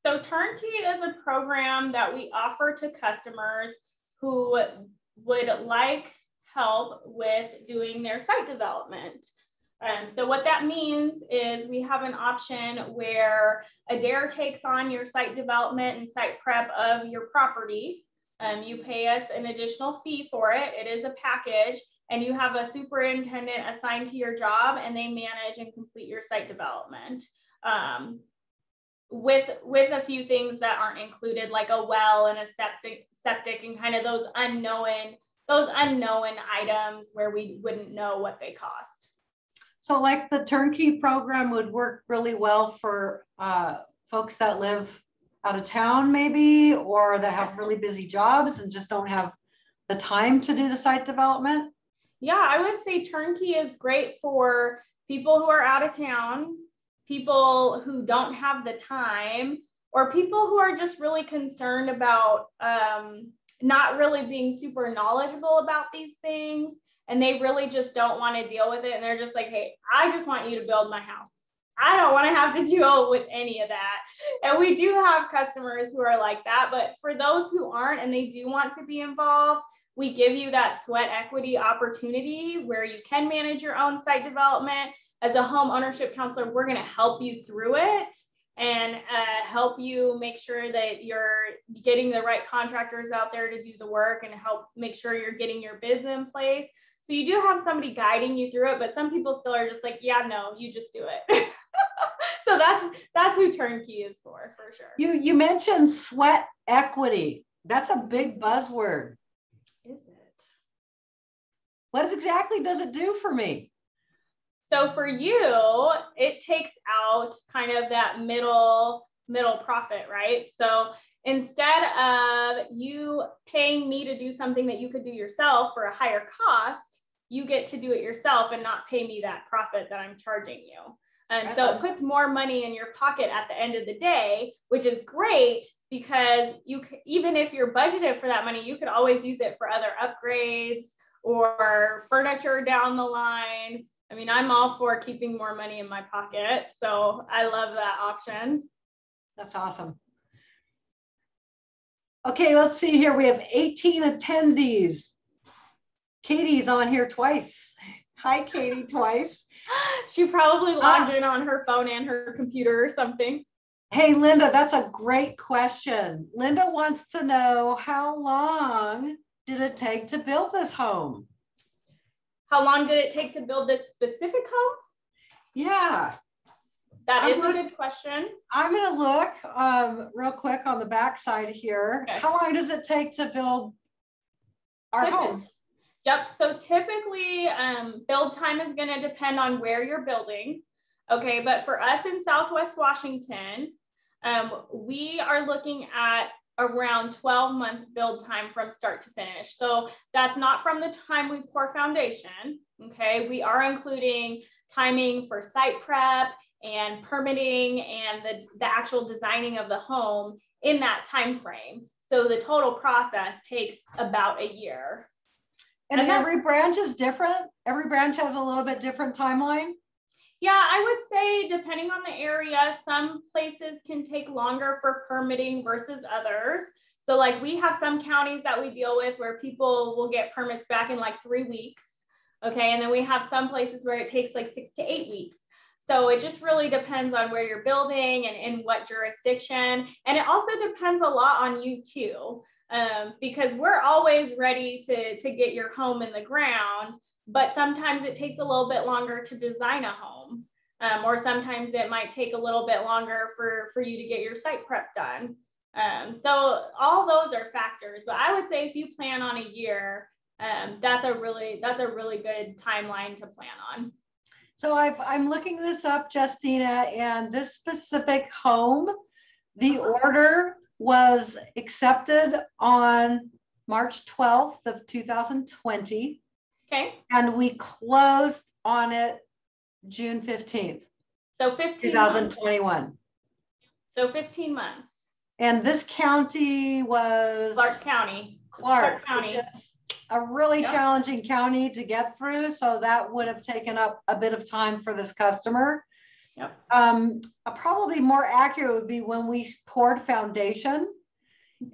So turnkey is a program that we offer to customers who would like help with doing their site development. So what that means is we have an option where Adair takes on your site development and site prep of your property. You pay us an additional fee for it. It is a package, and you have a superintendent assigned to your job, and they manage and complete your site development with a few things that aren't included, like a well and a septic and kind of those unknown items where we wouldn't know what they cost. So like the turnkey program would work really well for folks that live out of town maybe, or that have really busy jobs and just don't have the time to do the site development? Yeah, I would say turnkey is great for people who are out of town, people who don't have the time, or people who are just really concerned about not really being super knowledgeable about these things, and they really just don't want to deal with it. And they're just like, hey, I just want you to build my house. I don't want to have to deal with any of that. And we do have customers who are like that, but for those who aren't and they do want to be involved, we give you that sweat equity opportunity where you can manage your own site development. As a home ownership counselor, we're going to help you through it and help you make sure that you're getting the right contractors out there to do the work and help make sure you're getting your bids in place. So you do have somebody guiding you through it, but some people still are just like, yeah, no, you just do it. So that's who turnkey is for sure. You mentioned sweat equity. That's a big buzzword. Is it? What exactly does it do for me? So for you, it takes out kind of that middle profit, right? So instead of you paying me to do something that you could do yourself for a higher cost, you get to do it yourself and not pay me that profit that I'm charging you. And so it puts more money in your pocket at the end of the day, which is great because even if you're budgeted for that money, you could always use it for other upgrades or furniture down the line. I mean, I'm all for keeping more money in my pocket. So I love that option. That's awesome. Okay, let's see here. We have 18 attendees. Katie's on here twice. Hi, Katie, twice. She probably logged in on her phone and her computer or something. Hey, Linda, that's a great question. Linda wants to know, how long did it take to build this home? How long did it take to build this specific home? Yeah. That is a good question. I'm going to look real quick on the back side here. Okay. How long does it take to build our homes? Yep. So typically build time is going to depend on where you're building. Okay. But for us in Southwest Washington, we are looking at around 12-month build time from start to finish. So that's not from the time we pour foundation. Okay. We are including timing for site prep and permitting and the actual designing of the home in that time frame. So the total process takes about a year. And every branch is different? Every branch has a little bit different timeline? Yeah, I would say depending on the area, some places can take longer for permitting versus others. So like we have some counties that we deal with where people will get permits back in like 3 weeks. Okay, and then we have some places where it takes like 6 to 8 weeks. So it just really depends on where you're building and in what jurisdiction. And it also depends a lot on you too, because we're always ready to get your home in the ground, but sometimes it takes a little bit longer to design a home, or sometimes it might take a little bit longer for you to get your site prep done. So all those are factors, but I would say if you plan on a year, that's a really good timeline to plan on. So I'm looking this up, Justina, and this specific home, the order was accepted on March 12th of 2020. Okay. And we closed on it June 15th. So 15 2021. Months. So 15 months. And this county was Clark County. Clark County. Which is a really challenging county to get through. So that would have taken up a bit of time for this customer. Yep. Probably more accurate would be when we poured foundation.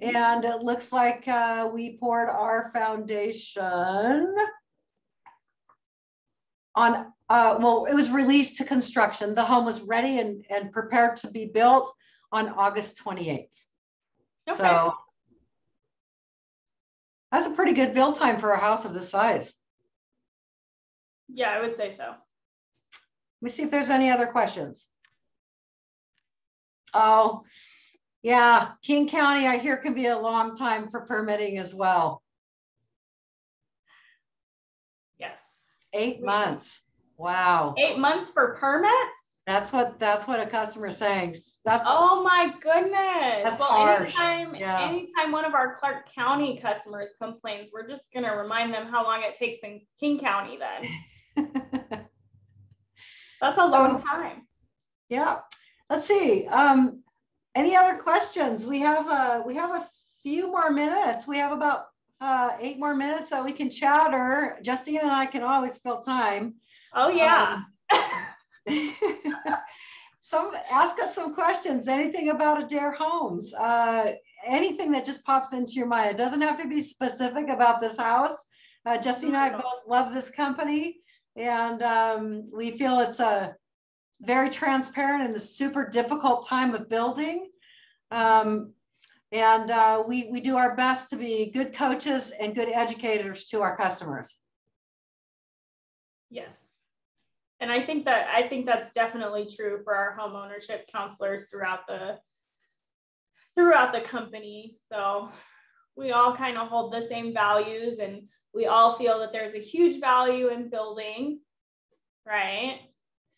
And it looks like we poured our foundation on, well, it was released to construction. The home was ready and prepared to be built on August 28th. Okay. So that's a pretty good build time for a house of this size. Yeah, I would say so. Let me see if there's any other questions. Oh, yeah, King County, I hear, can be a long time for permitting as well. Yes. 8 months. Wow. 8 months for permits? That's what a customer is saying. That's, oh my goodness. That's harsh. Anytime one of our Clark County customers complains, we're just gonna remind them how long it takes in King County then. That's a long time. Yeah. Let's see. Any other questions? We have a few more minutes. We have about 8 more minutes, so we can chatter. Justina and I can always fill time. Oh yeah. Ask us some questions. Anything about Adair Homes? Anything that just pops into your mind. It doesn't have to be specific about this house. Justina and I both love this company, and we feel it's a very transparent in a super difficult time of building. We do our best to be good coaches and good educators to our customers. Yes. And I think that's definitely true for our home ownership counselors throughout the company. So we all kind of hold the same values, and we all feel that there's a huge value in building, right?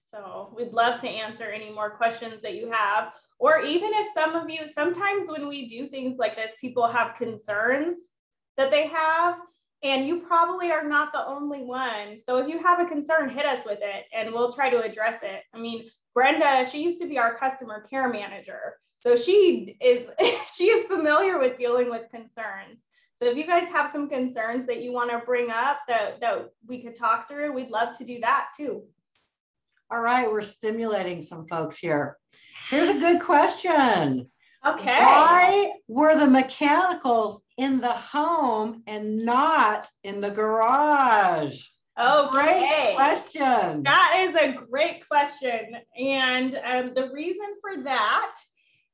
So we'd love to answer any more questions that you have, or even if some of you, sometimes when we do things like this, people have concerns that they have, and you probably are not the only one. So if you have a concern, hit us with it and we'll try to address it. I mean, Brenda, she used to be our customer care manager. So she is familiar with dealing with concerns. So if you guys have some concerns that you want to bring up that we could talk through, we'd love to do that too. All right, we're stimulating some folks here. Here's a good question. Okay. Why were the mechanicals in the home and not in the garage? Okay. Great question. That is a great question. And the reason for that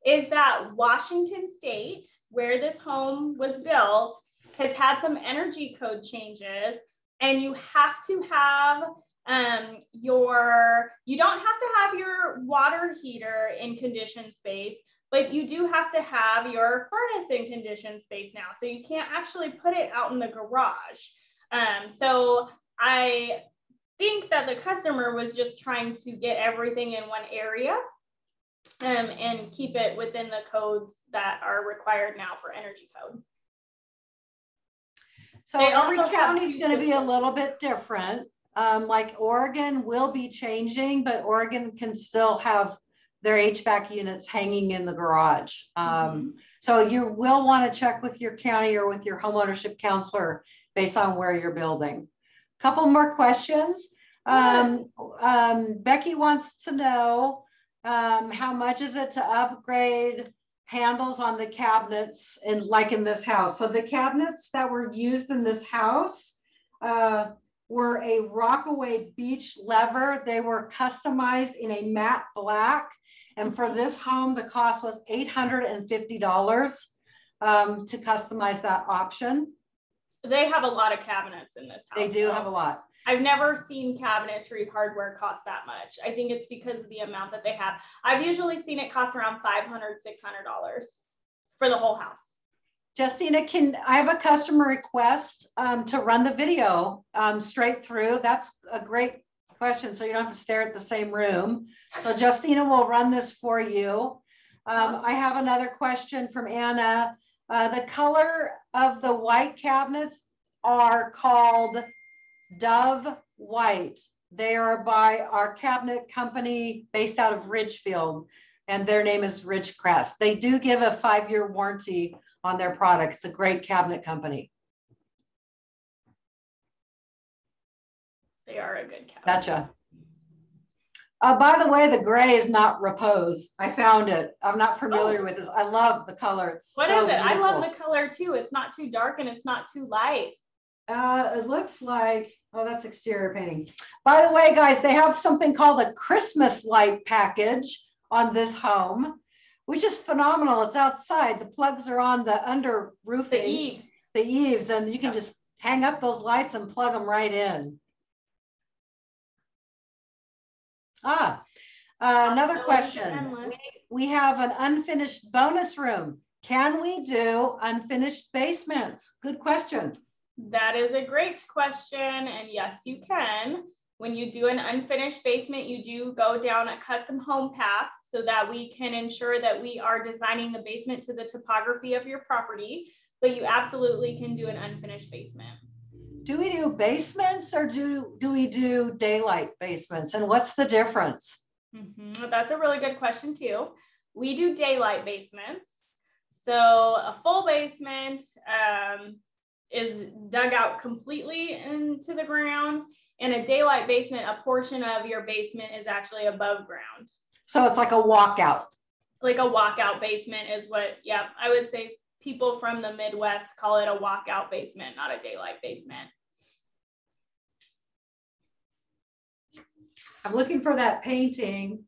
is that Washington State, where this home was built, has had some energy code changes, and you have to have you don't have to have your water heater in conditioned space, but you do have to have your furnace in conditioned space now. So you can't actually put it out in the garage. So I think that the customer was just trying to get everything in one area and keep it within the codes that are required now for energy code. So every county is going to be a little bit different. like Oregon will be changing, but Oregon can still have their HVAC units hanging in the garage. So you will want to check with your county or with your homeownership counselor based on where you're building. Couple more questions. Becky wants to know how much is it to upgrade handles on the cabinets in this house. So the cabinets that were used in this house were a Rockaway Beach lever. They were customized in a matte black. And for this home, the cost was $850 to customize that option. They have a lot of cabinets in this house. They do have a lot. I've never seen cabinetry hardware cost that much. I think it's because of the amount that they have. I've usually seen it cost around $500, $600 for the whole house. Justina, I have a customer request to run the video straight through. That's a great question. So you don't have to stare at the same room. So Justina will run this for you. I have another question from Anna. The color of the white cabinets are called Dove White. They are by our cabinet company based out of Ridgefield, and their name is Ridgecrest. They do give a 5-year warranty on their product. It's a great cabinet company. They are a good cabinet. Gotcha. By the way, the gray is not Repose. I found it. I'm not familiar with this. I love the color. It's what so is it? beautiful. I love the color too. It's not too dark and it's not too light. It looks like, oh, that's exterior painting. By the way, guys, they have something called a Christmas light package on this home, which is phenomenal. It's outside. The plugs are on the under roofing, the eaves, and you can just hang up those lights and plug them right in. Another question. We have an unfinished bonus room. Can we do unfinished basements? Good question. That is a great question. And yes, you can. When you do an unfinished basement, you do go down a custom home path so that we can ensure that we are designing the basement to the topography of your property, but you absolutely can do an unfinished basement. Do we do basements or do we do daylight basements? And what's the difference? That's a really good question too. We do daylight basements. So a full basement is dug out completely into the ground, and a daylight basement, a portion of your basement is actually above ground. So it's like a walkout. Like a walkout basement is what, yeah, I would say people from the Midwest call it a walkout basement, not a daylight basement. I'm looking for that painting.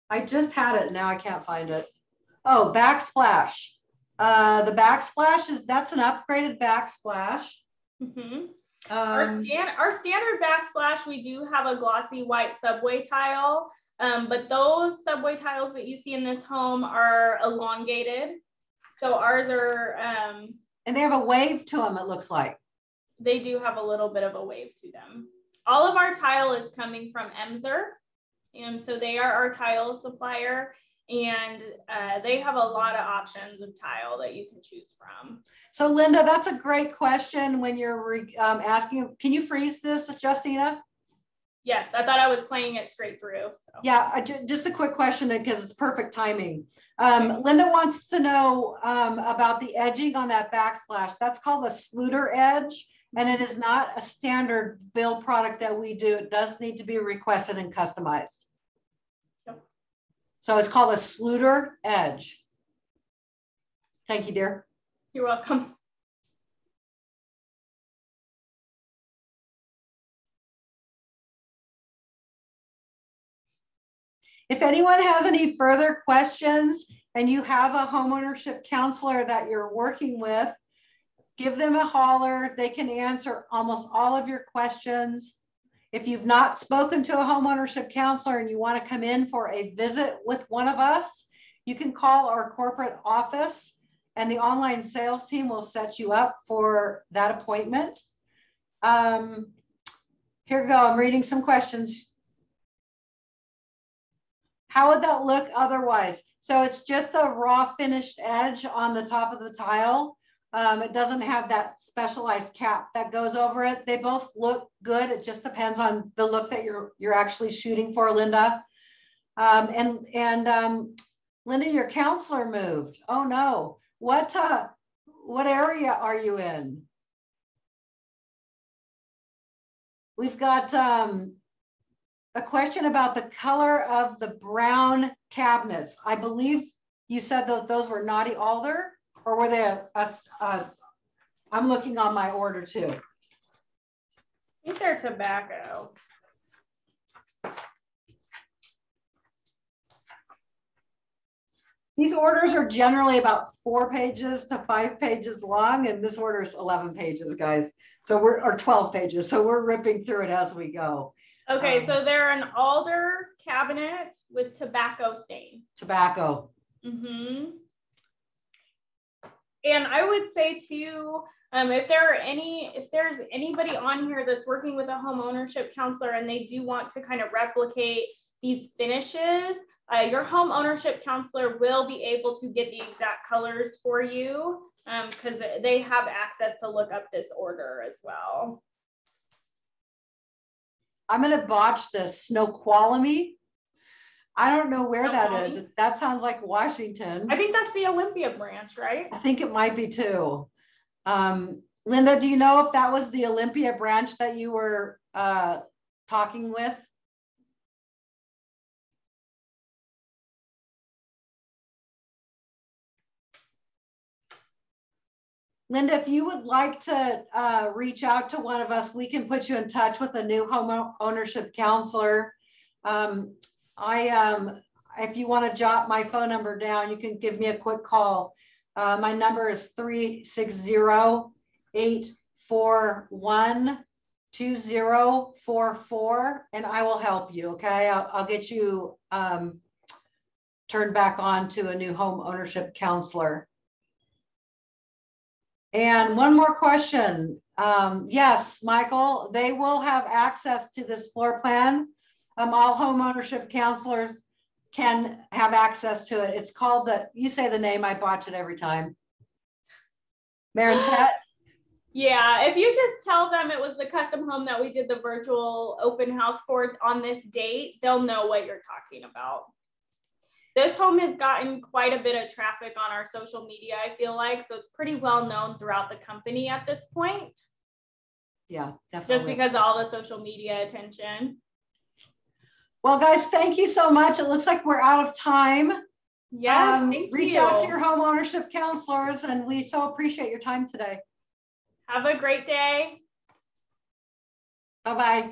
I just had it, now I can't find it. Oh, Backsplash. The Backsplash that's an upgraded Backsplash. Our standard Backsplash, we do have a glossy white subway tile, but those subway tiles that you see in this home are elongated. So ours are... and they have a wave to them, it looks like. They do have a little bit of a wave to them. All of our tile is coming from Emser. And so they are our tile supplier, and they have a lot of options of tile that you can choose from. So Linda, that's a great question when you're asking, can you freeze this, Justina? Yes, I thought I was playing it straight through. So. Yeah, just a quick question because it's perfect timing. Linda wants to know about the edging on that Backsplash. That's called a Schluter Edge. And it is not a standard build product that we do. It does need to be requested and customized. Yep. So it's called a Schluter Edge. Thank you, dear. You're welcome. If anyone has any further questions and you have a homeownership counselor that you're working with, give them a holler. They can answer almost all of your questions. If you've not spoken to a homeownership counselor and you want to come in for a visit with one of us, you can call our corporate office and the online sales team will set you up for that appointment. Here we go. I'm reading some questions. How would that look otherwise? So it's just a raw finished edge on the top of the tile. It doesn't have that specialized cap that goes over it. They both look good. It just depends on the look that you're actually shooting for, Linda. Linda, your counselor moved. Oh no. What area are you in? We've got a question about the color of the brown cabinets. I believe you said that those were naughty alder, or were they I'm looking on my order too. I think they're tobacco. These orders are generally about 4 pages to 5 pages long, and this order is 11 pages, guys. So or 12 pages. So we're ripping through it as we go. Okay, so they're an alder cabinet with tobacco stain. Tobacco. Mm-hmm. And I would say too, if there's anybody on here that's working with a home ownership counselor and they do want to kind of replicate these finishes, your home ownership counselor will be able to get the exact colors for you because they have access to look up this order as well. I'm going to botch this. Snoqualmie. I don't know where that is. That sounds like Washington. I think that's the Olympia branch, right? I think it might be too. Linda, do you know if that was the Olympia branch that you were talking with? Linda, if you would like to reach out to one of us, we can put you in touch with a new home ownership counselor. If you want to jot my phone number down, you can give me a quick call. My number is 360-841-2044, and I will help you, okay? I'll get you turned back on to a new home ownership counselor. And one more question. Yes, Michael, they will have access to this floor plan. All home ownership counselors can have access to it. It's called you say the name, I botch it every time. Marinette? Yeah, if you just tell them it was the custom home that we did the virtual open house for on this date, they'll know what you're talking about. This home has gotten quite a bit of traffic on our social media, I feel like, so it's pretty well known throughout the company at this point. Yeah, definitely. Just because of all the social media attention. Well, guys, thank you so much. It looks like we're out of time. Yeah, reach out to your home ownership counselors, and we so appreciate your time today. Have a great day. Bye-bye.